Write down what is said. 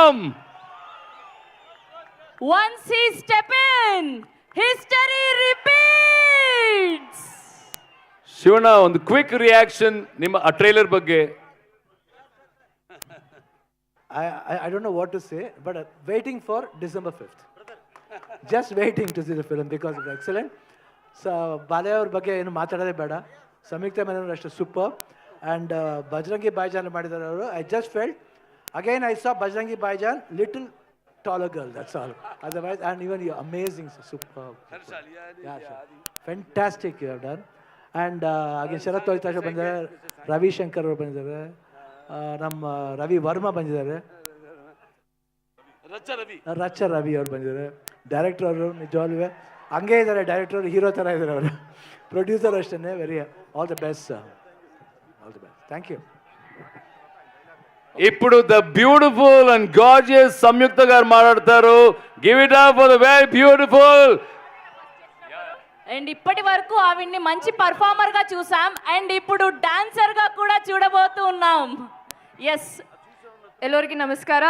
come. Once he step in, history repeats. Shivanna, ಒಂದು quick reaction ನಿಮ್ಮ ಆ ಟ್ರೈಲರ್ ಬಗ್ಗೆ. I don't know what to say, but waiting for December 5th. Just waiting to see the film because it's excellent. So, ಬಾಲೆ ಅವ್ರ ಬಗ್ಗೆ ಏನು ಮಾತಾಡೋದೇ ಬೇಡ. ಸಂಯುಕ್ತ ಮೆನನ್ ಅಷ್ಟೇ ಸೂಪರ್. ಆ್ಯಂಡ್ ಬಜರಂಗಿ ಭಾಯ್ಜಾನ್ ಮಾಡಿದ್ದಾರೆ ಅವರು. I just felt again I saw Bajrangi bhaijaan little taller girl, that's all. Otherwise, and even you're amazing, super. Yeah, fantastic you have done. And again, Sharath Toitasha bandidare, Ravi Shankar ಅವರು ಬಂದಿದ್ದಾರೆ, ನಮ್ಮ ರವಿ ವರ್ಮಾ ಬಂದಿದ್ದಾರೆ, ರಚ್ಚ ರವಿ ಅವರು ಬಂದಿದ್ದಾರೆ. Director ಅವರು ನಿಜವಾಗ್ಲೂ ಹಂಗೆ ಇದ್ದಾರೆ, ಡೈರೆಕ್ಟರ್ ಅವರು ಹೀರೋ ಥರ ಇದ್ದಾರೆ ಅವರು. ಪ್ರೊಡ್ಯೂಸರ್ ಅಷ್ಟೇ. Very all the best, all the best. Thank you. ఇప్పుడు the beautiful and gorgeous Samyuktha గారు మాట్లాడతారు. Give it up for the very beautiful. And ఇప్పటి వరకు ఆవిడ్ని మంచి పర్ఫార్మర్ గా చూసాం, అండ్ ఇప్పుడు డాన్సర్ గా కూడా చూడబోతూ ఉన్నాం. ఎస్, ಎಲ್ಲರಿಗೂ ನಮಸ್ಕಾರ.